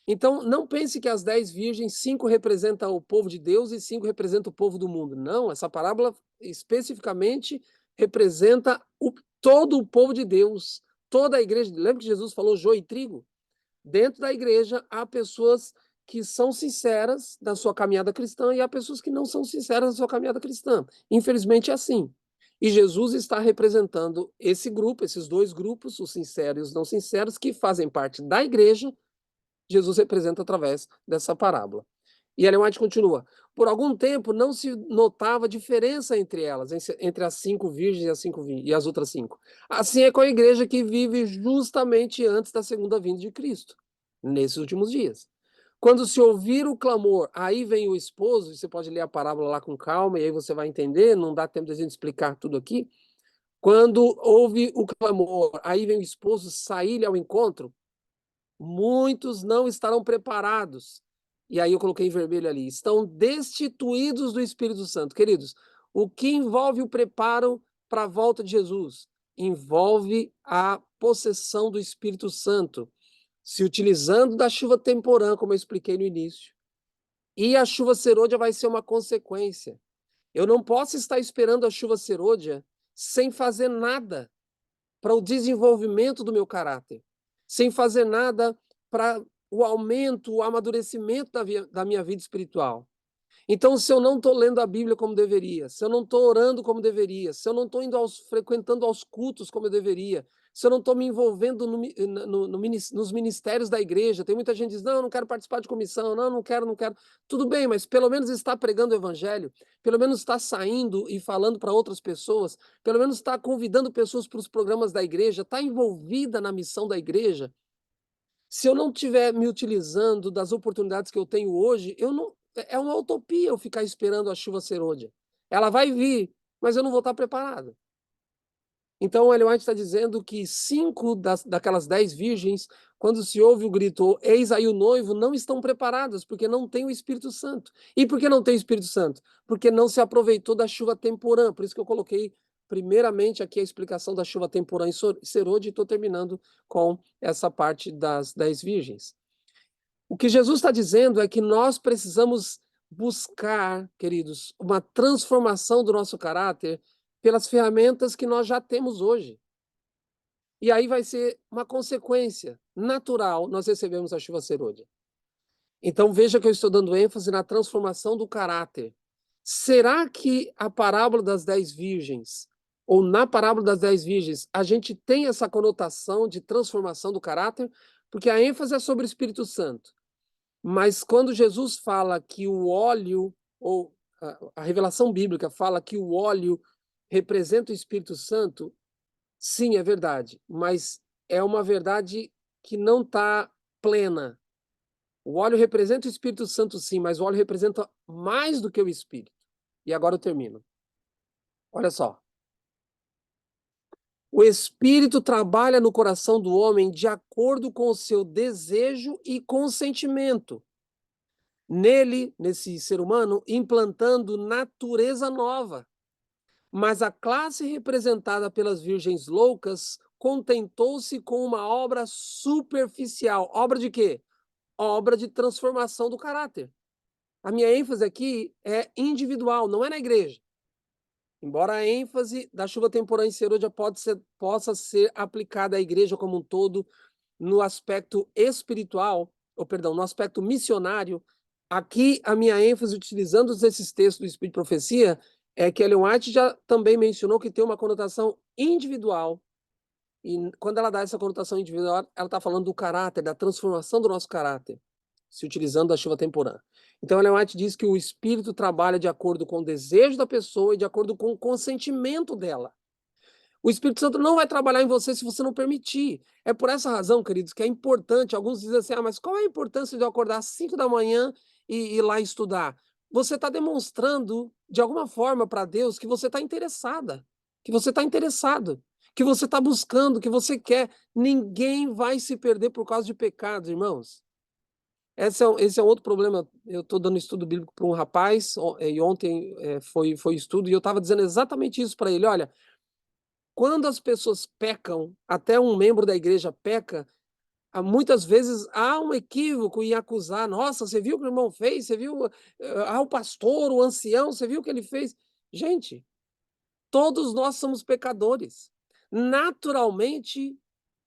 Então, não pense que as 10 virgens, 5 representam o povo de Deus e 5 representam o povo do mundo. Não, essa parábola especificamente representa todo o povo de Deus, toda a igreja, lembra que Jesus falou joio e trigo? Dentro da igreja há pessoas que são sinceras na sua caminhada cristã e há pessoas que não são sinceras na sua caminhada cristã. Infelizmente é assim. E Jesus está representando esse grupo, esses dois grupos, os sinceros e os não sinceros, que fazem parte da igreja. Jesus representa através dessa parábola. E Ellen White continua: por algum tempo não se notava diferença entre elas, entre as 5 virgens e as outras 5. Assim é com a igreja que vive justamente antes da segunda vinda de Cristo, nesses últimos dias. Quando se ouvir o clamor, aí vem o esposo, e você pode ler a parábola lá com calma, e aí você vai entender, não dá tempo de a gente explicar tudo aqui. Quando ouve o clamor, aí vem o esposo sair-lhe ao encontro, muitos não estarão preparados. E aí eu coloquei em vermelho ali, estão destituídos do Espírito Santo. Queridos, o que envolve o preparo para a volta de Jesus? Envolve a possessão do Espírito Santo, se utilizando da chuva temporã, como eu expliquei no início. E a chuva serôdia vai ser uma consequência. Eu não posso estar esperando a chuva serôdia sem fazer nada para o desenvolvimento do meu caráter, sem fazer nada para o aumento, o amadurecimento da minha vida espiritual. Então, se eu não estou lendo a Bíblia como deveria, se eu não estou orando como deveria, se eu não estou frequentando aos cultos como eu deveria, se eu não estou me envolvendo nos ministérios da igreja, tem muita gente que diz, não, eu não quero participar de comissão, não, não quero, não quero. Tudo bem, mas pelo menos está pregando o evangelho, pelo menos está saindo e falando para outras pessoas, pelo menos está convidando pessoas para os programas da igreja, está envolvida na missão da igreja. Se eu não estiver me utilizando das oportunidades que eu tenho hoje, eu não, é uma utopia eu ficar esperando a chuva serôdia. Ela vai vir, mas eu não vou estar preparado. Então, o Ellen White está dizendo que 5 daquelas 10 virgens, quando se ouve o grito, eis aí o noivo, não estão preparadas, porque não tem o Espírito Santo. E por que não tem o Espírito Santo? Porque não se aproveitou da chuva temporã. Por isso que eu coloquei, primeiramente, aqui a explicação da chuva temporã e serôdia, e estou terminando com essa parte das 10 virgens. O que Jesus está dizendo é que nós precisamos buscar, queridos, uma transformação do nosso caráter pelas ferramentas que nós já temos hoje. E aí vai ser uma consequência natural, nós recebemos a chuva serôdia. Então veja que eu estou dando ênfase na transformação do caráter. Será que a parábola das 10 virgens, ou na parábola das 10 virgens, a gente tem essa conotação de transformação do caráter? Porque a ênfase é sobre o Espírito Santo. Mas quando Jesus fala que o óleo, ou a revelação bíblica fala que o óleo representa o Espírito Santo, sim, é verdade, mas é uma verdade que não está plena. O óleo representa o Espírito Santo, sim, mas o óleo representa mais do que o Espírito. E agora eu termino. Olha só. O Espírito trabalha no coração do homem de acordo com o seu desejo e consentimento. Nele, nesse ser humano, implantando natureza nova. Mas a classe representada pelas virgens loucas contentou-se com uma obra superficial. Obra de quê? Obra de transformação do caráter. A minha ênfase aqui é individual, não é na igreja. Embora a ênfase da chuva temporã e serôdia possa ser aplicada à igreja como um todo, no aspecto espiritual, ou perdão, no aspecto missionário, aqui a minha ênfase, utilizando esses textos do Espírito de Profecia, é que Ellen White já também mencionou que tem uma conotação individual. E quando ela dá essa conotação individual, ela está falando do caráter, da transformação do nosso caráter, se utilizando da chuva temporã. Então, Ellen White diz que o Espírito trabalha de acordo com o desejo da pessoa e de acordo com o consentimento dela. O Espírito Santo não vai trabalhar em você se você não permitir. É por essa razão, queridos, que é importante. Alguns dizem assim, mas qual é a importância de eu acordar às 5 da manhã e ir lá estudar? Você está demonstrando, de alguma forma, para Deus que você está interessada, que você está interessado, que você está buscando, que você quer. Ninguém vai se perder por causa de pecados, irmãos. Esse é um outro problema. Eu estou dando estudo bíblico para um rapaz, e ontem foi estudo, e eu estava dizendo exatamente isso para ele. Olha, quando as pessoas pecam, até um membro da igreja peca, muitas vezes há um equívoco em acusar. Nossa, você viu o que o irmão fez? Você viu o pastor, o ancião, você viu o que ele fez? Gente, todos nós somos pecadores. Naturalmente,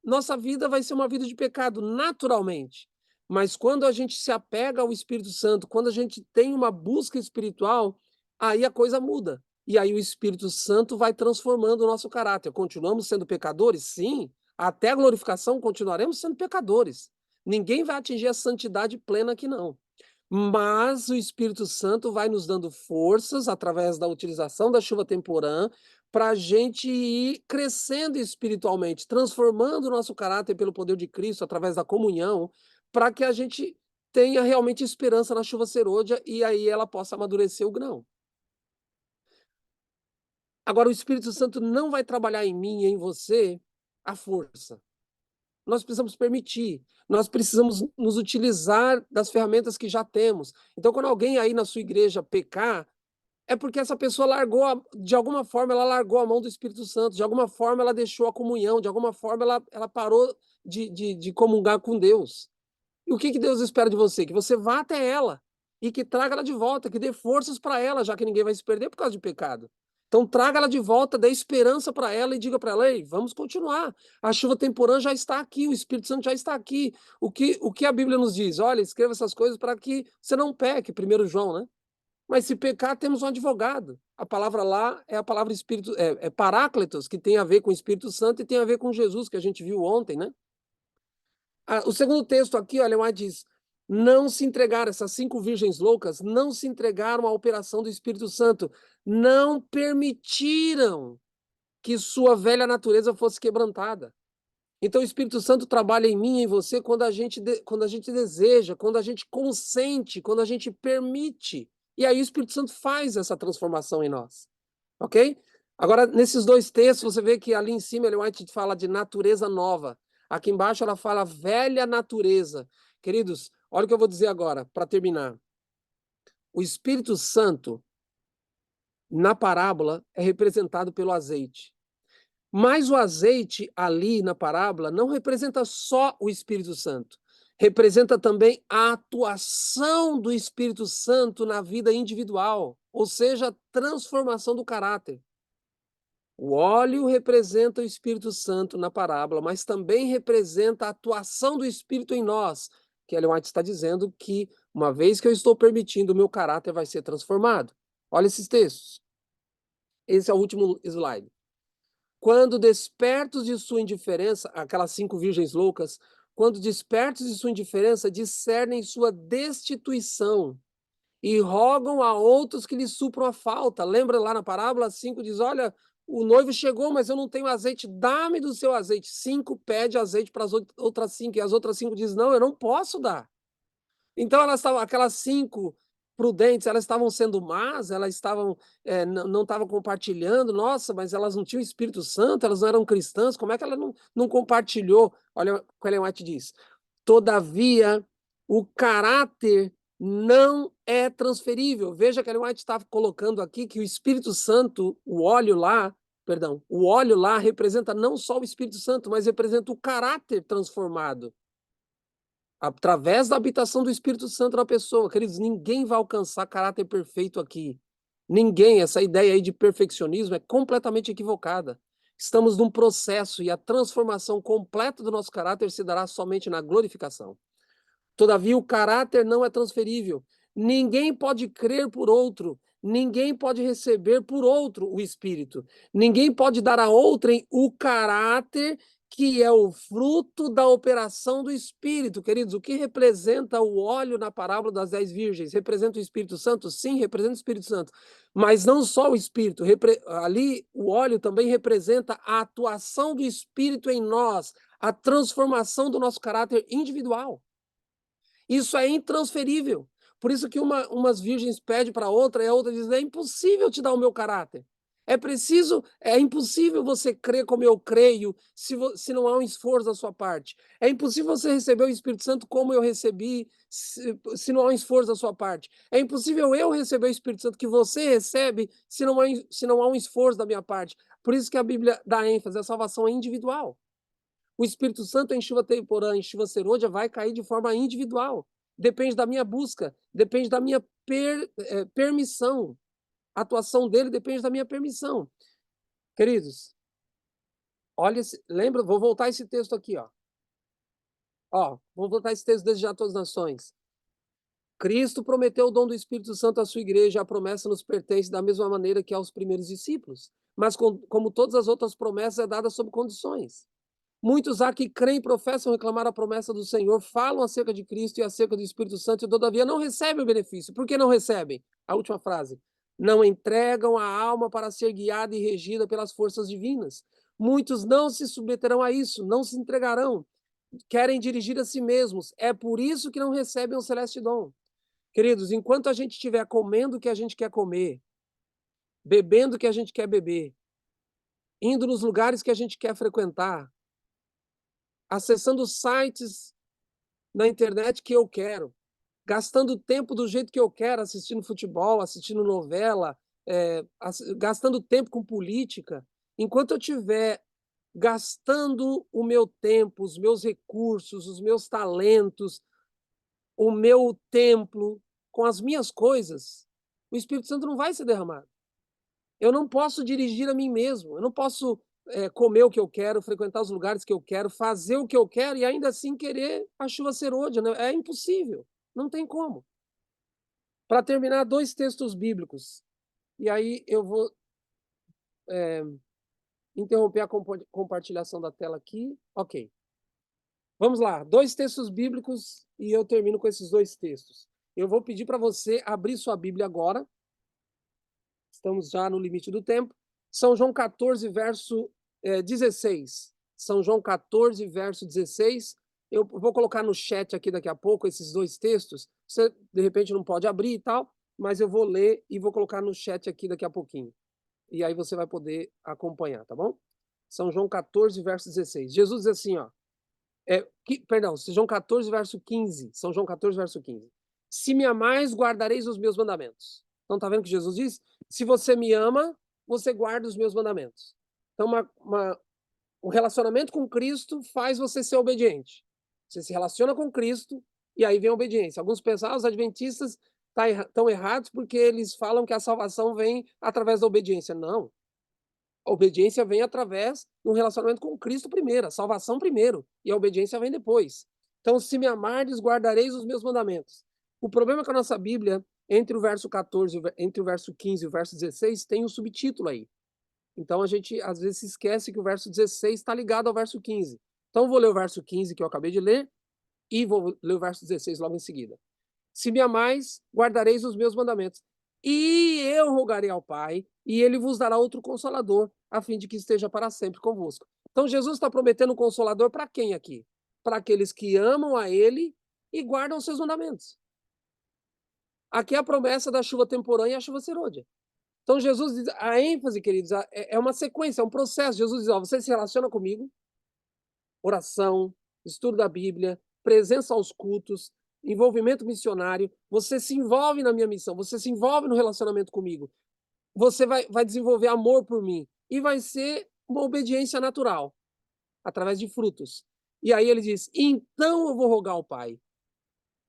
nossa vida vai ser uma vida de pecado, naturalmente. Mas quando a gente se apega ao Espírito Santo, quando a gente tem uma busca espiritual, aí a coisa muda. E aí o Espírito Santo vai transformando o nosso caráter. Continuamos sendo pecadores? Sim. Até a glorificação continuaremos sendo pecadores. Ninguém vai atingir a santidade plena aqui, não. Mas o Espírito Santo vai nos dando forças através da utilização da chuva temporã para a gente ir crescendo espiritualmente, transformando o nosso caráter pelo poder de Cristo através da comunhão, para que a gente tenha realmente esperança na chuva serôdia e aí ela possa amadurecer o grão. Agora, o Espírito Santo não vai trabalhar em mim e em você à força. Nós precisamos permitir, nós precisamos nos utilizar das ferramentas que já temos. Então, quando alguém aí na sua igreja pecar, é porque essa pessoa largou, de alguma forma, ela largou a mão do Espírito Santo, de alguma forma, ela deixou a comunhão, de alguma forma, ela parou de comungar com Deus. E o que Deus espera de você? Que você vá até ela e que traga ela de volta, que dê forças para ela, já que ninguém vai se perder por causa de pecado. Então traga ela de volta, dê esperança para ela e diga para ela: ei, vamos continuar. A chuva temporã já está aqui, o Espírito Santo já está aqui. O que a Bíblia nos diz? Olha, escreva essas coisas para que você não peque, 1 João, né? Mas se pecar, temos um advogado. A palavra lá é a palavra Espírito, é Paráclitos, que tem a ver com o Espírito Santo e tem a ver com Jesus, que a gente viu ontem, né? O segundo texto aqui, olha, lá diz: não se entregaram, essas 5 virgens loucas não se entregaram à operação do Espírito Santo, não permitiram que sua velha natureza fosse quebrantada. Então o Espírito Santo trabalha em mim e em você quando a gente deseja, quando a gente consente, quando a gente permite. E aí o Espírito Santo faz essa transformação em nós. Ok? Agora, nesses 2 textos, você vê que ali em cima Ellen White fala de natureza nova. Aqui embaixo ela fala velha natureza. Queridos, olha o que eu vou dizer agora, para terminar. O Espírito Santo, na parábola, é representado pelo azeite. Mas o azeite ali na parábola não representa só o Espírito Santo. Representa também a atuação do Espírito Santo na vida individual, ou seja, a transformação do caráter. O óleo representa o Espírito Santo na parábola, mas também representa a atuação do Espírito em nós, que Ellen White está dizendo que, uma vez que eu estou permitindo, o meu caráter vai ser transformado. Olha esses textos. Esse é o último slide. Quando despertos de sua indiferença, aquelas 5 virgens loucas, quando despertos de sua indiferença, discernem sua destituição e rogam a outros que lhes supram a falta. Lembra lá na parábola 5 diz: olha, o noivo chegou, mas eu não tenho azeite, dá-me do seu azeite. 5 pede azeite para as outras 5, e as outras 5 diz: não, eu não posso dar. Então aquelas 5 prudentes, elas estavam sendo más, elas estavam, não estavam compartilhando, nossa, mas elas não tinham o Espírito Santo, elas não eram cristãs, como é que ela não compartilhou? Olha o que Ellen White diz: todavia, o caráter não é transferível. Veja que Ellen White está colocando aqui que o Espírito Santo, o óleo lá representa não só o Espírito Santo, mas representa o caráter transformado através da habitação do Espírito Santo na pessoa. Queridos, ninguém vai alcançar caráter perfeito aqui. Ninguém. Essa ideia aí de perfeccionismo é completamente equivocada. Estamos num processo e a transformação completa do nosso caráter se dará somente na glorificação. Todavia, o caráter não é transferível. Ninguém pode crer por outro. Ninguém pode receber por outro o Espírito. Ninguém pode dar a outrem o caráter que é o fruto da operação do Espírito. Queridos, o que representa o óleo na parábola das 10 virgens? Representa o Espírito Santo? Sim, representa o Espírito Santo. Mas não só o Espírito. Ali, o óleo também representa a atuação do Espírito em nós, a transformação do nosso caráter individual. Isso é intransferível. Por isso que umas virgens pedem para outra e a outra diz: é impossível te dar o meu caráter. É impossível você crer como eu creio se não há um esforço da sua parte. É impossível você receber o Espírito Santo como eu recebi se não há um esforço da sua parte. É impossível eu receber o Espírito Santo que você recebe se não há um esforço da minha parte. Por isso que a Bíblia dá ênfase, a salvação é individual. O Espírito Santo em chuva temporã, em chuva serôdia, vai cair de forma individual. Depende da minha busca, depende da minha permissão. A atuação dele depende da minha permissão. Queridos, Olha, lembra, vou voltar esse texto aqui, ó. Vou voltar esse texto desde já a todas as nações. Cristo prometeu o dom do Espírito Santo à sua igreja, a promessa nos pertence da mesma maneira que aos primeiros discípulos. Mas como todas as outras promessas, é dada sob condições. Muitos há que creem, professam reclamar a promessa do Senhor, falam acerca de Cristo e acerca do Espírito Santo, e todavia não recebem o benefício. Por que não recebem? A última frase. Não entregam a alma para ser guiada e regida pelas forças divinas. Muitos não se submeterão a isso, não se entregarão, querem dirigir a si mesmos. É por isso que não recebem o celeste dom. Queridos, enquanto a gente estiver comendo o que a gente quer comer, bebendo o que a gente quer beber, indo nos lugares que a gente quer frequentar, acessando sites na internet que eu quero, gastando tempo do jeito que eu quero, assistindo futebol, assistindo novela, gastando tempo com política, enquanto eu estiver gastando o meu tempo, os meus recursos, os meus talentos, o meu templo com as minhas coisas, o Espírito Santo não vai ser derramado. Eu não posso dirigir a mim mesmo, eu não posso comer o que eu quero, frequentar os lugares que eu quero, fazer o que eu quero e ainda assim querer a chuva serôdia, né? É impossível, não tem como. Para terminar, 2 textos bíblicos, e aí eu vou interromper a compartilhação da tela aqui. Ok. Vamos lá, 2 textos bíblicos e eu termino com esses 2 textos. Eu vou pedir para você abrir sua Bíblia agora, estamos já no limite do tempo. São João 14, verso 16. São João 14, verso 16. Eu vou colocar no chat aqui daqui a pouco esses 2 textos. Você, de repente, não pode abrir e tal, mas eu vou ler e vou colocar no chat aqui daqui a pouquinho. E aí você vai poder acompanhar, tá bom? São João 14, verso 16. Jesus diz assim, ó. Perdão, São João 14, verso 15. São João 14, verso 15. Se me amais, guardareis os meus mandamentos. Então, tá vendo que Jesus diz? Se você me ama, você guarda os meus mandamentos. Então, o relacionamento com Cristo faz você ser obediente. Você se relaciona com Cristo e aí vem a obediência. Alguns pensam, os adventistas estão errados porque eles falam que a salvação vem através da obediência. Não. A obediência vem através de um relacionamento com Cristo primeiro, a salvação primeiro, e a obediência vem depois. Então, se me amardes, guardareis os meus mandamentos. O problema é que a nossa Bíblia, entre o verso 14, entre o verso 15 e o verso 16, tem um subtítulo aí. Então, a gente, às vezes, se esquece que o verso 16 está ligado ao verso 15. Então, eu vou ler o verso 15 que eu acabei de ler e vou ler o verso 16 logo em seguida. Se me amais, guardareis os meus mandamentos. E eu rogarei ao Pai, e ele vos dará outro consolador, a fim de que esteja para sempre convosco. Então, Jesus está prometendo um consolador para quem aqui? Para aqueles que amam a ele e guardam os seus mandamentos. Aqui é a promessa da chuva temporânea e a chuva serôdia. Então, Jesus diz, a ênfase, queridos, é uma sequência, é um processo. Jesus diz, você se relaciona comigo, oração, estudo da Bíblia, presença aos cultos, envolvimento missionário, você se envolve na minha missão, você se envolve no relacionamento comigo, você vai desenvolver amor por mim e vai ser uma obediência natural, através de frutos. E aí ele diz, então eu vou rogar ao Pai.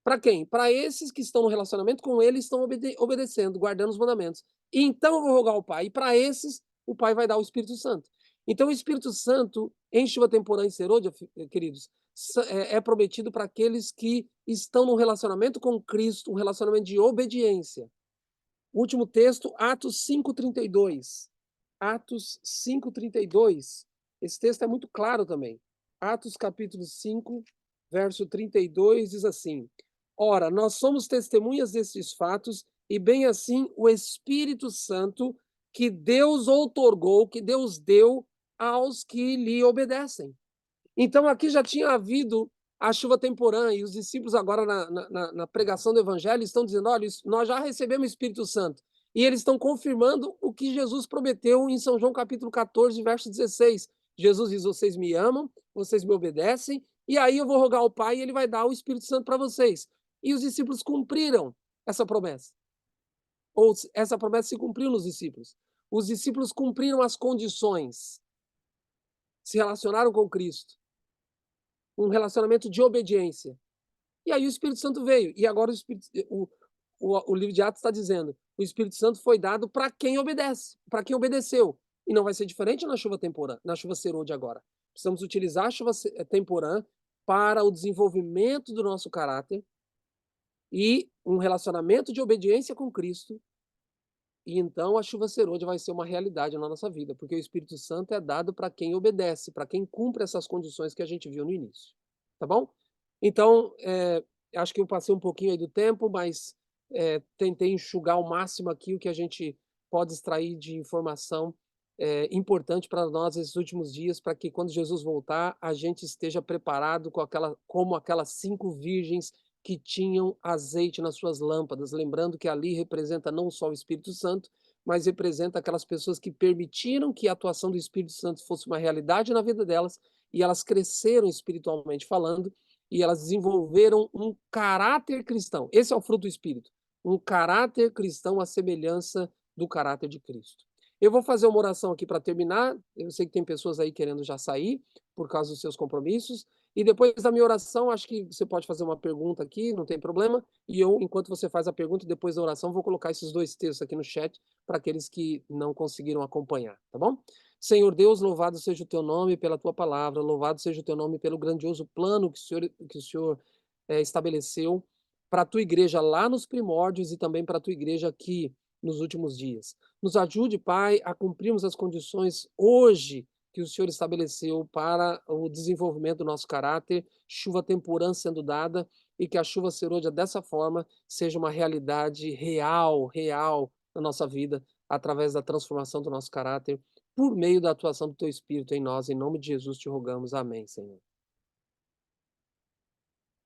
Para quem? Para esses que estão no relacionamento com ele, estão obedecendo, guardando os mandamentos. E então eu vou rogar ao Pai. E para esses, o Pai vai dar o Espírito Santo. Então o Espírito Santo, em chuva temporã e serôdia, queridos, é prometido para aqueles que estão no relacionamento com Cristo, um relacionamento de obediência. O último texto, Atos 5:32. Atos 5:32. Esse texto é muito claro também. Atos capítulo 5, verso 32 diz assim: Ora, nós somos testemunhas destes fatos, e bem assim o Espírito Santo que Deus outorgou, que Deus deu aos que lhe obedecem. Então aqui já tinha havido a chuva temporã, e os discípulos agora na pregação do evangelho estão dizendo, olha, nós já recebemos o Espírito Santo. E eles estão confirmando o que Jesus prometeu em São João capítulo 14, verso 16. Jesus diz, vocês me amam, vocês me obedecem, e aí eu vou rogar ao Pai e ele vai dar o Espírito Santo para vocês. E os discípulos cumpriram essa promessa. Ou essa promessa se cumpriu nos discípulos. Os discípulos cumpriram as condições, se relacionaram com Cristo. Um relacionamento de obediência. E aí o Espírito Santo veio. E agora o livro de Atos está dizendo, o Espírito Santo foi dado para quem obedece, para quem obedeceu. E não vai ser diferente na chuva temporã, na chuva serôdia agora. Precisamos utilizar a chuva temporã para o desenvolvimento do nosso caráter e um relacionamento de obediência com Cristo, e então a chuva serôdia vai ser uma realidade na nossa vida, porque o Espírito Santo é dado para quem obedece, para quem cumpre essas condições que a gente viu no início, tá bom? Então, acho que eu passei um pouquinho aí do tempo, mas tentei enxugar ao máximo aqui o que a gente pode extrair de informação importante para nós nesses últimos dias, para que quando Jesus voltar, a gente esteja preparado como aquelas 5 virgens que tinham azeite nas suas lâmpadas, lembrando que ali representa não só o Espírito Santo, mas representa aquelas pessoas que permitiram que a atuação do Espírito Santo fosse uma realidade na vida delas, e elas cresceram espiritualmente falando, e elas desenvolveram um caráter cristão. Esse é o fruto do Espírito, um caráter cristão à semelhança do caráter de Cristo. Eu vou fazer uma oração aqui para terminar. Eu sei que tem pessoas aí querendo já sair por causa dos seus compromissos. E depois da minha oração, acho que você pode fazer uma pergunta aqui, não tem problema. E eu, enquanto você faz a pergunta, depois da oração, vou colocar esses 2 textos aqui no chat para aqueles que não conseguiram acompanhar, tá bom? Senhor Deus, louvado seja o teu nome pela tua palavra, louvado seja o teu nome pelo grandioso plano que o Senhor estabeleceu para a tua igreja lá nos primórdios e também para a tua igreja aqui nos últimos dias. Nos ajude, Pai, a cumprirmos as condições hoje que o Senhor estabeleceu para o desenvolvimento do nosso caráter, chuva temporã sendo dada, e que a chuva serôdia dessa forma seja uma realidade real na nossa vida, através da transformação do nosso caráter, por meio da atuação do teu Espírito em nós. Em nome de Jesus te rogamos. Amém, Senhor.